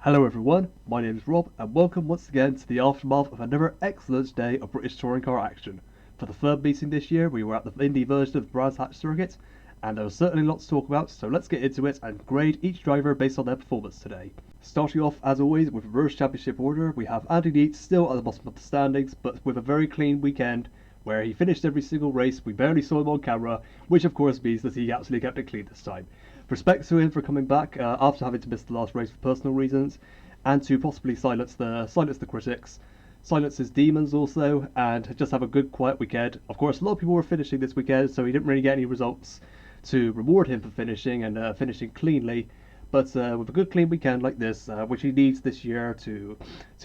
Hello everyone, my name is Rob and welcome once again to the aftermath of another excellent day of British touring car action. For the third meeting this year we were at the Indy version of the Brands Hatch circuit and there was certainly lots to talk about, so let's get into it and grade each driver based on their performance today. Starting off as always with reverse championship order, we have Andy Dietz still at the bottom of the standings but with a very clean weekend where he finished every single race. We barely saw him on camera, which of course means that he absolutely kept it clean this time. Respect to him for coming back after having to miss the last race for personal reasons, and to possibly silence the critics, silence his demons also, and just have a good quiet weekend. Of course, a lot of people were finishing this weekend, so he didn't really get any results to reward him for finishing and finishing cleanly. But with a good clean weekend like this, which he needs this year to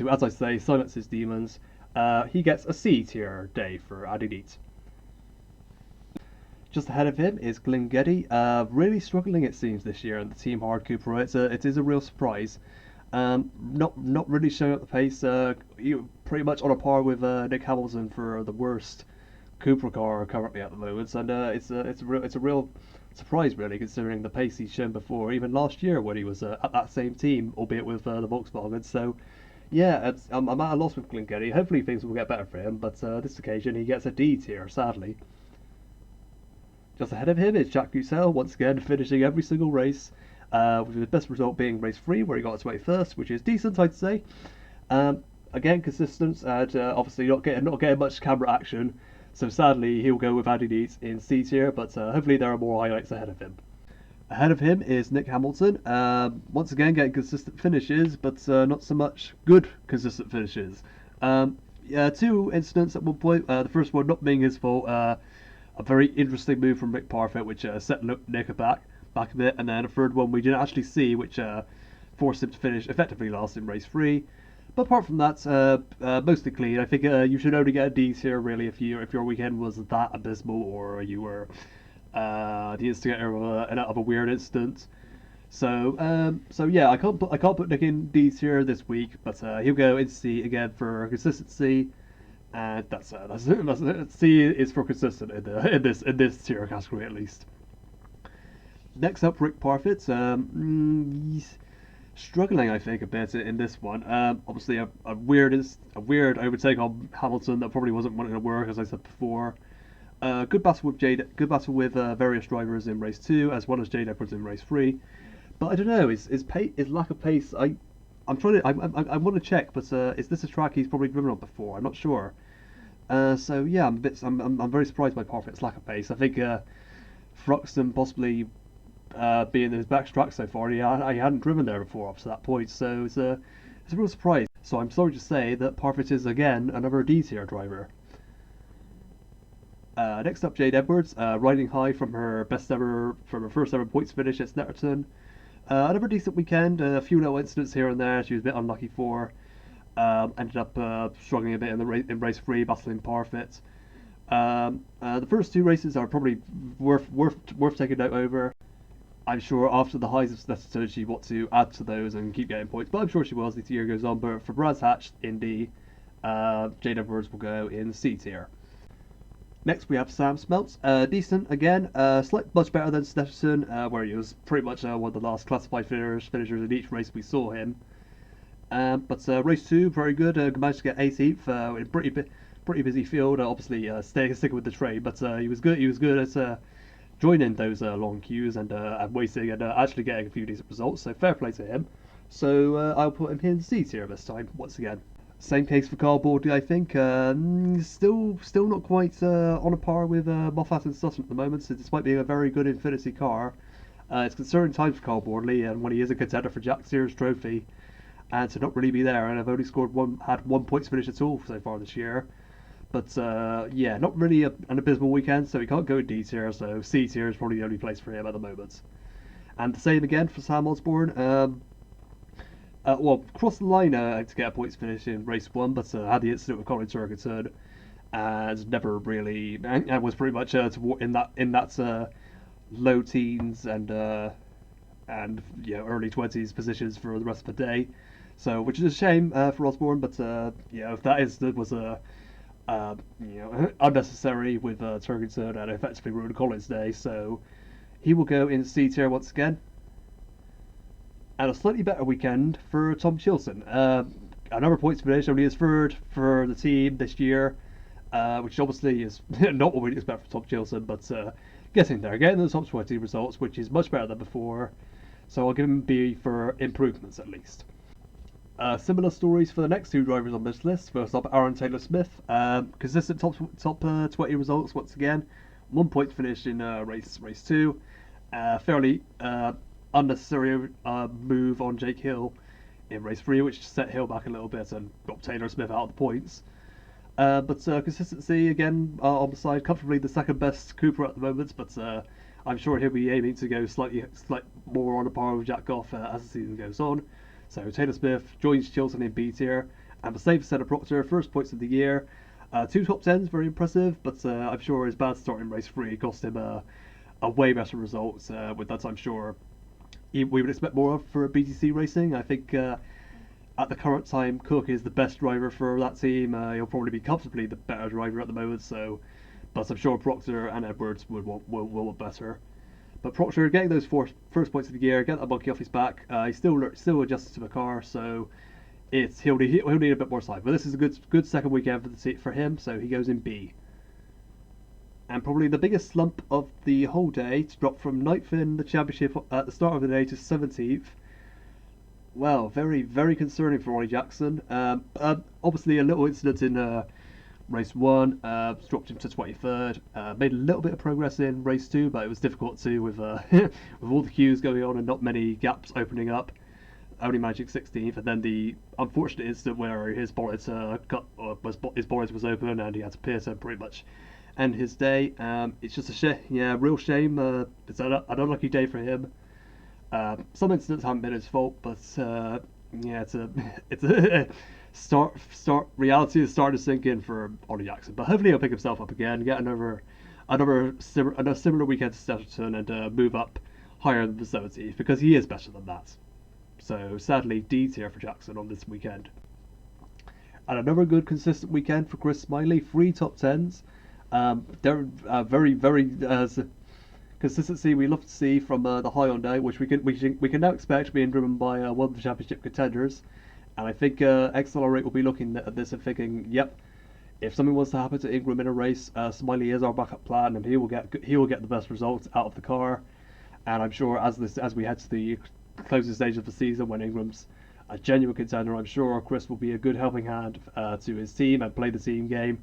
as I say, silence his demons, he gets a C tier day for Andy Dietz. Just ahead of him is Glyn Geddy, really struggling it seems this year in the Team Hard Cupra. It is a real surprise. Not really showing up the pace. Pretty much on a par with Nick Hamilton for the worst Cupra car currently at the moment, and it's a real surprise really considering the pace he's shown before, even last year when he was at that same team, albeit with the Volkswagen. So yeah, I'm at a loss with Glyn Geddy. Hopefully things will get better for him, but this occasion he gets a D tier, sadly. Just ahead of him is Jack Gussell, once again finishing every single race, with his best result being race 3, where he got to 21st, which is decent, I'd say. Again, consistent, and obviously not getting much camera action, so sadly he'll go with Andy Dietz in C tier, but hopefully there are more highlights ahead of him. Ahead of him is Nick Hamilton, once again getting consistent finishes, but not so much good consistent finishes. Yeah, two incidents at one point, the first one not being his fault, a very interesting move from Rick Parfitt, which set Nick back a bit, and then a third one we didn't actually see, which forced him to finish effectively last in race 3. But apart from that, mostly clean. I think you should only get a D tier really if your weekend was that abysmal or you were the instigator of a weird incident. So yeah, I can't put Nick in D tier this week, but he'll go in C again for consistency. And that's it. C is for consistent in this tier category at least. Next up, Rick Parfitt. He's struggling, I think, a bit in this one. Obviously, a weird overtake on Hamilton that probably wasn't going to work, as I said before. Good battle with various drivers in race 2, as well as Jade Edwards in race 3. But I don't know, his lack of pace. I want to check, but is this a track he's probably driven on before? I'm not sure. So yeah, I'm very surprised by Parfitt's lack of pace. I think Thruxton possibly being in his backtrack so far, he hadn't driven there before up to that point, so it's a real surprise. So I'm sorry to say that Parfitt is again another D tier driver. Next up, Jade Edwards, riding high from her first ever points finish at Snetterton. Another decent weekend, a few little incidents here and there she was a bit unlucky for. Ended up struggling a bit in race 3, battling Parfitt. The first 2 races are probably worth taking note over. I'm sure after the highs of Snetterton she wants to add to those and keep getting points, but I'm sure she will as the year goes on. But for Brands Hatch, Indy, Jade Edwards will go in C tier. Next we have Sam Smeltz, decent again, much better than Snetterton, where he was pretty much one of the last classified finishers in each race we saw him. But race 2, very good, managed to get 18th in a pretty busy field, obviously sticking with the trade, but he was good at joining those long queues and waiting and actually getting a few decent results, so fair play to him. So I'll put him in C tier this time, once again. Same case for Carl Bordy, I think. Still not quite on a par with Moffat and Sutton at the moment, so despite being a very good Infinity car. It's concerning times for Carl Bordy, and when he is a contender for Jack Sears Trophy, and to not really be there, and I've only had 1 points finish at all so far this year. But yeah, not really an abysmal weekend, so he can't go in D tier, so C tier is probably the only place for him at the moment. And the same again for Sam Osborne. Well, crossed the line to get a points finish in race 1, but had the incident with Colin Turkington, and never really, and was pretty much in that low teens and early 20s positions for the rest of the day. So, which is a shame for Osborne, but if that was a unnecessary with Turkington and effectively ruined Colin's day, so he will go in C tier once again. And a slightly better weekend for Tom Chilson. Another points finish, only his third for the team this year, which obviously is not what we'd expect from Tom Chilson, but getting there, getting the top 20 results, which is much better than before. So I'll give him B for improvements at least. Similar stories for the next two drivers on this list. First up, Aaron Taylor-Smith. Consistent top 20 results once again. 1 point finish in race 2. Fairly unnecessary move on Jake Hill in race 3, which set Hill back a little bit and got Taylor-Smith out of the points. But consistency again on the side, comfortably the second best Cooper at the moment. But I'm sure he'll be aiming to go slightly more on a par with Jack Goff as the season goes on. So Taylor Smith joins Chilton in B tier, and the same for Senna Proctor, first points of the year. 2 top 10s, very impressive, but I'm sure his bad start in race 3 cost him a way better result. With that, I'm sure we would expect more of for BTC Racing. I think at the current time, Cook is the best driver for that team. He'll probably be comfortably the better driver at the moment. So, but I'm sure Proctor and Edwards will want better. But Proctor getting those first points of the year, get that monkey off his back. He's still adjusted to the car, so he'll need a bit more time. But this is a good second weekend for him, so he goes in B. And probably the biggest slump of the whole day, to drop from 9th in the championship at the start of the day to 17th. Well, very, very concerning for Ollie Jackson. Obviously, a little incident in race 1 dropped him to 23rd. Made a little bit of progress in race 2, but it was difficult to with with all the queues going on and not many gaps opening up. Only managing 16th, and then the unfortunate incident where his bonnet his bonnet was open and he had to pit and pretty much end his day. It's just a real shame. It's an unlucky day for him. Some incidents haven't been his fault, but it's a reality is starting to sink in for Ollie Jackson. But hopefully he'll pick himself up again, get another similar weekend to Stetterton, and move up higher than the 70th, because he is better than that. So sadly, D tier for Jackson on this weekend. And another good consistent weekend for Chris Smiley. 3 top 10s. They're very consistency we love to see from the Hyundai, which we can now expect being driven by one of the championship contenders. And I think Accelerate will be looking at this and thinking, yep, if something was to happen to Ingram in a race, Smiley is our backup plan, and he will get the best results out of the car. And I'm sure as we head to the closing stage of the season, when Ingram's a genuine contender, I'm sure Chris will be a good helping hand to his team and play the team game.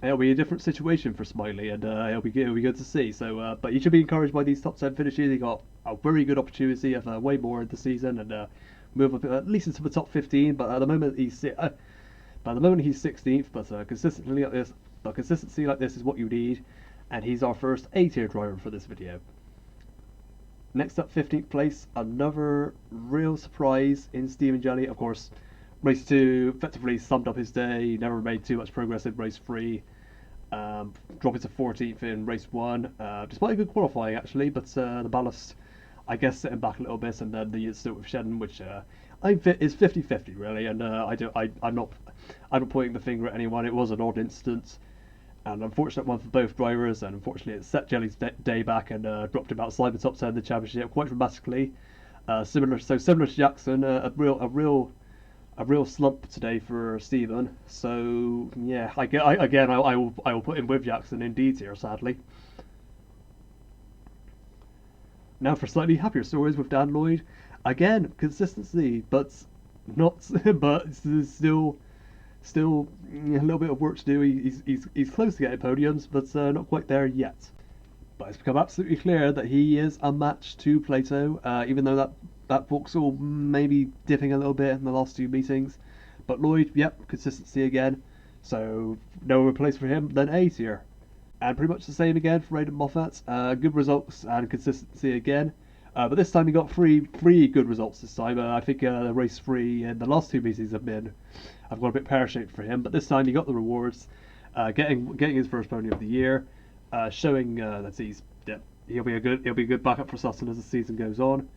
It'll be a different situation for Smiley, and it'll be good to see. So, but you should be encouraged by these top 10 finishes. He got a very good opportunity of way more in the season and move up at least into the top 15. But at the moment he's 16th. But consistency like this is what you need, and he's our first A-tier driver for this video. Next up, 15th place, another real surprise in Stephen Jelly. Of course, race 2 effectively summed up his day. He never made too much progress in race 3. Dropping to 14th in race 1, despite a good qualifying actually, but the ballast, I guess, set him back a little bit, and then the incident with Shedden, which is 50-50 really, and I'm not pointing the finger at anyone. It was an odd incident. An unfortunate one for both drivers, and unfortunately it set Jelly's day back and dropped him outside the top 10 of the championship quite dramatically. Similar to Jackson, a real slump today for Stephen. So yeah, I will put him with Jackson in D tier, sadly. Now for slightly happier stories with Dan Lloyd. Again, consistency, but still a little bit of work to do. He's close to getting podiums, but not quite there yet. But it's become absolutely clear that he is a match to Plato, even though that Vauxhall maybe dipping a little bit in the last 2 meetings. But Lloyd, yep, consistency again. So no other place for him than A tier. And pretty much the same again for Aidan Moffat. Good results and consistency again. But this time he got three good results this time. I think the race 3 and the last 2 meetings have gone a bit pear-shaped for him. But this time he got the rewards, getting his first podium of the year, showing that he'll be a good backup for Sutton as the season goes on.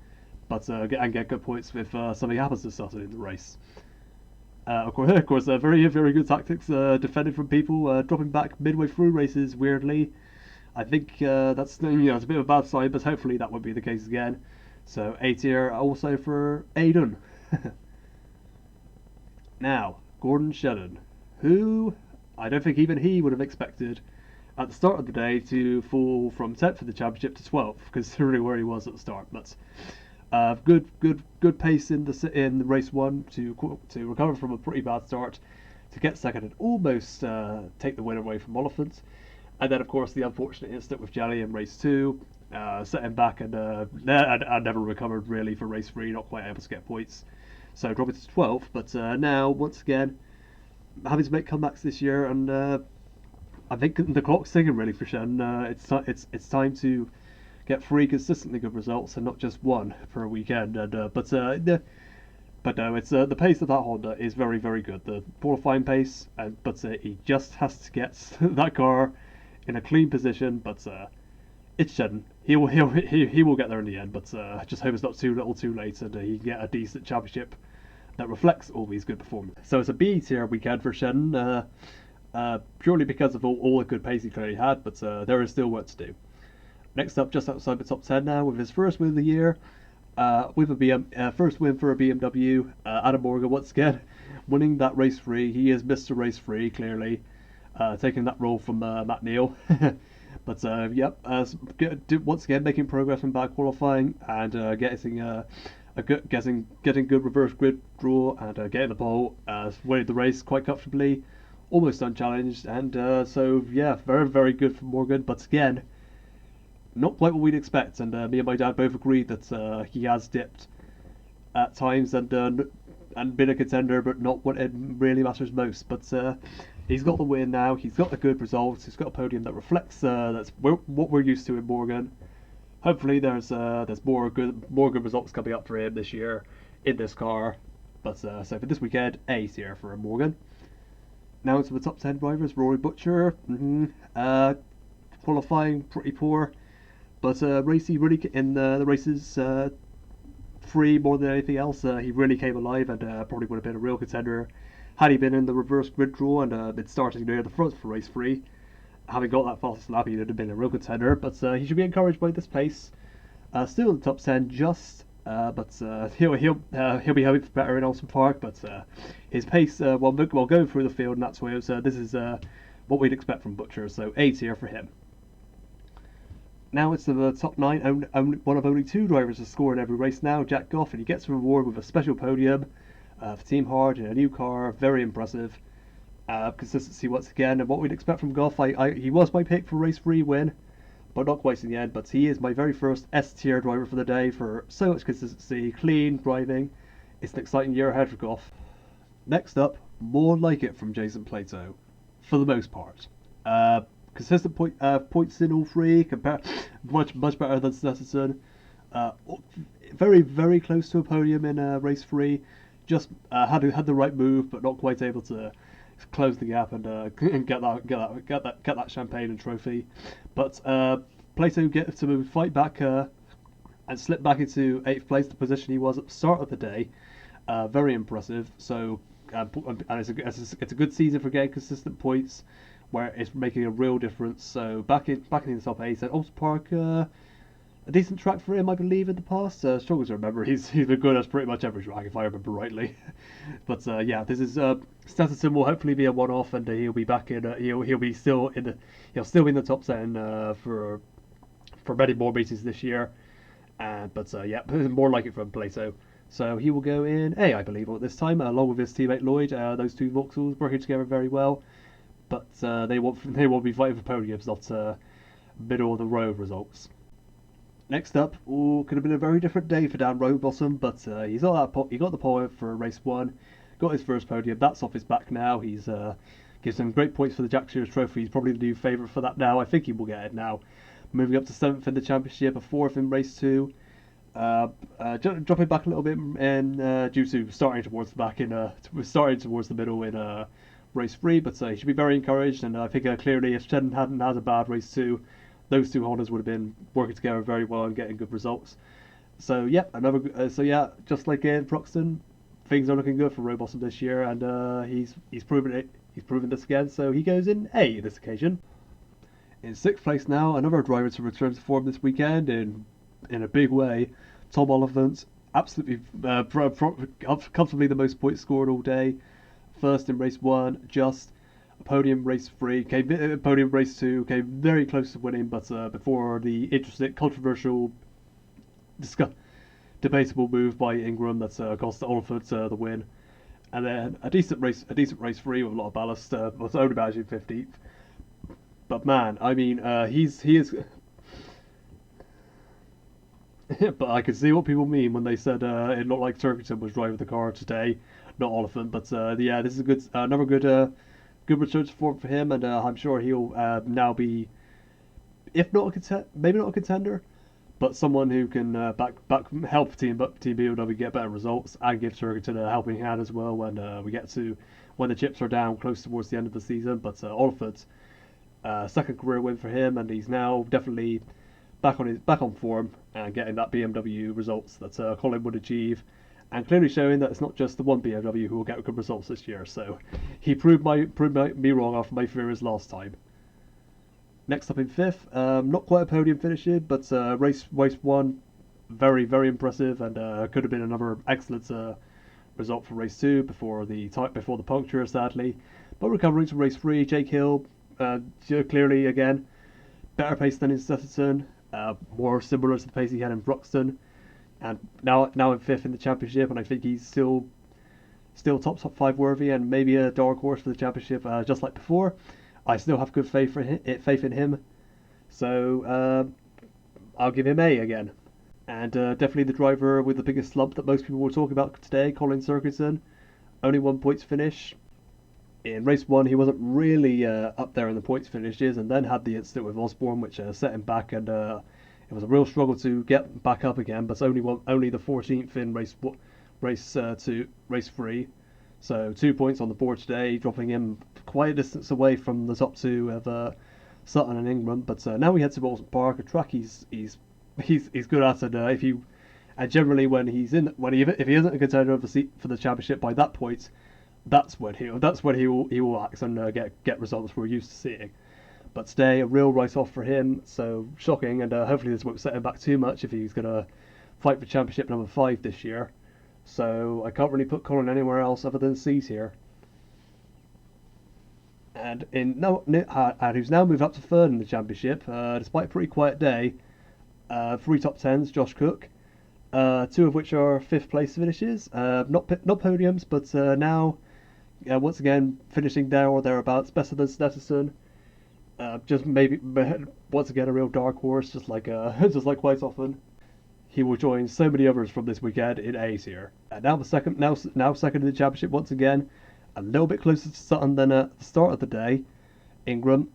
But get good points if something happens to Sutton in the race. Of course, very good tactics, defending from people, dropping back midway through races weirdly. I think that's a bit of a bad sign, but hopefully that won't be the case again. So A tier also for Aiden. Now, Gordon Shedden, who I don't think even he would have expected at the start of the day to fall from 10th in the championship to 12th, considering where he was at the start. But good pace in the race one to recover from a pretty bad start, to get second and almost take the win away from Oliphant. And then, of course, the unfortunate incident with Jelly in race two set him back, and never recovered really for race three, not quite able to get points. So dropping to 12th, but now, once again, having to make comebacks this year, and I think the clock's ticking really for Shen. It's time to get three consistently good results and not just one per weekend. And but no, it's the pace of that Honda is very very good. The qualifying pace, but he just has to get that car in a clean position. But it's Shen. He will get there in the end. But I just hope it's not too little, too late, and he can get a decent championship that reflects all these good performances. So it's a B tier weekend for Shen. Purely because of all the good pace he clearly had, but there is still work to do. Next up, just outside the top 10 now, with his first win of the year, with a first win for a BMW, Adam Morgan once again winning that race 3. He is Mr. Race 3, clearly, taking that role from Matt Neal. But yep, once again making progress in bad qualifying and getting good reverse grid draw and getting the pole, winning the race quite comfortably, almost unchallenged, and so yeah, very very good for Morgan. But again, not quite what we'd expect, and me and my dad both agreed that he has dipped at times and been a contender, but not what it really matters most. But he's got the win now. He's got the good results. He's got a podium that reflects that's what we're used to in Morgan. Hopefully, there's more good results coming up for him this year in this car. But so for this weekend, A tier for Morgan. Now into the top 10 drivers. Rory Butcher, qualifying pretty poor, but Racy really in the races 3 more than anything else. He really came alive and probably would have been a real contender had he been in the reverse grid draw and been starting near the front for race 3. Having got that fastest lap, he would have been a real contender. But he should be encouraged by this pace. Still in the top 10, just. But he'll be hoping for better in Alton Park. But his pace, while going through the field, and that's where this is what we'd expect from Butcher. So A tier for him. Now it's the top 9. One of only 2 drivers to score in every race now. Jack Goff, and he gets a reward with a special podium for Team Hard in a new car. Very impressive. Consistency once again, and what we'd expect from Goff. He was my pick for race 3 win, but not quite in the end. But he is my very first S tier driver for the day for so much consistency, clean driving. It's an exciting year ahead for Goff. Next up, more like it from Jason Plato, for the most part. Consistent points in all 3, much better than Stetson. Very very close to a podium in race 3. Just had the right move, but not quite able to close the gap and get that champagne and trophy. But Plato gets to fight back and slip back into 8th place, the position he was at the start of the day. Very impressive. So and it's a good season for getting consistent points, where it's making a real difference. So back in the top 8 at Alton Park. A decent track for him, I believe, in the past. Struggle to remember. He's been good at pretty much every track, if I remember rightly. But yeah, this is Stetson will hopefully be a one-off, and he'll be back in. He'll still be in the top 10 for many more meetings this year. But yeah, more like it from Plato. So he will go in A, I believe, at this time, along with his teammate Lloyd. Those 2 Vauxhalls working together very well. But they won't be fighting for podiums, not middle of the road results. Next up, could have been a very different day for Dan Rowbottom, but he got the pole for race 1, got his first podium. That's off his back now. He's gives him great points for the Jack Sears Trophy. He's probably the new favourite for that now. I think he will get it now. Moving up to 7th in the championship, a 4th in race 2. Dropping back a little bit due to starting towards the middle in race 3, but he should be very encouraged. And I think clearly, if Shedden hadn't had a bad race 2, those 2 Hondas would have been working together very well and getting good results. So yeah, just like in Proxton, things are looking good for Rowbottom this year, and he's proven it. He's proven this again, so he goes in A this occasion. In 6th place now, another driver to return to form this weekend in a big way. Tom Oliphant, absolutely comfortably the most points scored all day. First in race 1, just podium race 3, podium race 2, came very close to winning, but before the interesting, controversial, discuss, debatable move by Ingram that cost Oliphant the win. And then a decent race 3 with a lot of ballast, was only managing 15th. But man, I mean, he is. But I can see what people mean when they said it looked like Turkington was driving the car today, not Oliphant. But yeah, this is a good, another good return to form for him, and I'm sure he'll now be, if not maybe not a contender, but someone who can help Team BMW get better results and give Turkington a helping hand as well when we get to when the chips are down close towards the end of the season. But Oliphant, second career win for him, and he's now definitely back on form and getting that BMW results that Colin would achieve, and clearly showing that it's not just the one BMW who will get good results this year. So he proved me wrong after my fears last time. Next up in fifth, not quite a podium finisher, but race 1, very impressive, and could have been another excellent result for race 2 before the puncture, sadly. But recovering to race 3, Jake Hill, clearly again better pace than in Stetterton, more similar to the pace he had in Broxton, and now in fifth in the championship, and I think he's still top 5 worthy, and maybe a dark horse for the championship, just like before. I still have good faith in him, so I'll give him A again. And definitely the driver with the biggest slump that most people will talk about today, Colin Turkington, only 1 points finish. In race 1, he wasn't really up there in the points finishes, and then had the incident with Osborne, which set him back, and it was a real struggle to get back up again. But only the 14th in race 3, so 2 points on the board today, dropping him quite a distance away from the top 2 of Sutton and Ingram. But now we head to Bolton Park, a track he's good at, and generally if he isn't a contender for the championship by that point, that's when he will act and get results we're used to seeing. But today, a real write-off for him, so shocking, and hopefully this won't set him back too much if he's going to fight for championship number 5 this year. So I can't really put Colin anywhere else other than C's here. And who's now moved up to 3rd in the championship, despite a pretty quiet day. 3 top 10s, Josh Cook, 2 of which are 5th place finishes, not podiums, but now once again finishing there or thereabouts, better than Stetterson. Just maybe once again a real dark horse, just like quite often. He will join so many others from this weekend in A's here. And now second in the championship once again, a little bit closer to Sutton than at the start of the day. Ingram,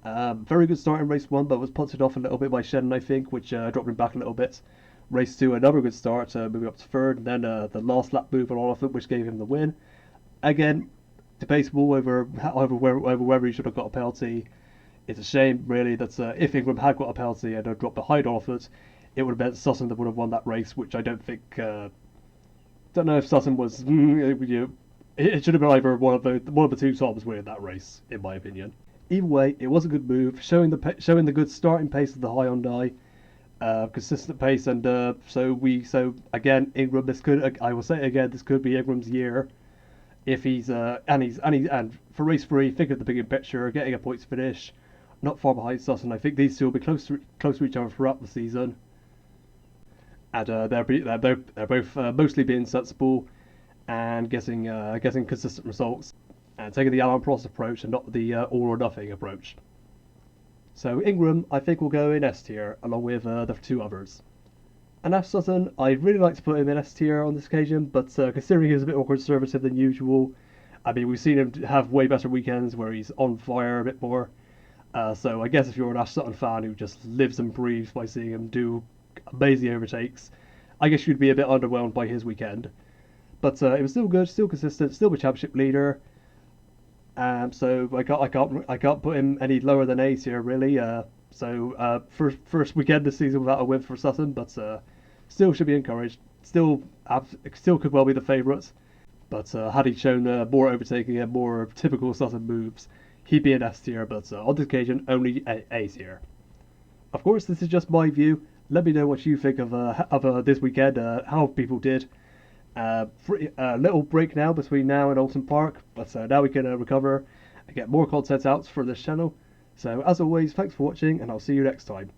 very good start in race 1, but was punted off a little bit by Shannon, I think, which dropped him back a little bit. Race 2, another good start, moving up to 3rd, and then the last lap move on Oliphant, which gave him the win. Again, debatable over whether he should have got a penalty. It's a shame, really, that if Ingram had got a penalty and had dropped behind Oliphant, it would have been Sutton that would have won that race, which I don't think. Don't know if Sutton was. It should have been either one of the two Toms winning that race, in my opinion. Either way, it was a good move, showing the good starting pace of the Hyundai, consistent pace, and so again, Ingram. I will say it again, this could be Ingram's year. If he's and for race 3, think of the bigger picture, getting a points finish, not far behind Sutton. I think these two will be close to each other throughout the season, and they're both mostly being sensible and getting consistent results, and taking the Alan Prost approach and not the all or nothing approach. So Ingram, I think, will go in S tier along with the 2 others. And as Sutton, I'd really like to put him in S tier on this occasion, but considering he's a bit more conservative than usual, I mean, we've seen him have way better weekends where he's on fire a bit more. So I guess if you're an Ash Sutton fan who just lives and breathes by seeing him do amazing overtakes, I guess you'd be a bit underwhelmed by his weekend. But it was still good, still consistent, still the championship leader. So I can't put him any lower than A's here, really. First weekend this season without a win for Sutton, but still should be encouraged. Still could well be the favourite. But had he shown more overtaking and more typical Sutton moves, he'd be an S tier. But on this occasion, only A's here. Of course, this is just my view. Let me know what you think of this weekend, how people did. Little break now between now and Alton Park, but now we can recover and get more content out for this channel. So as always, thanks for watching, and I'll see you next time.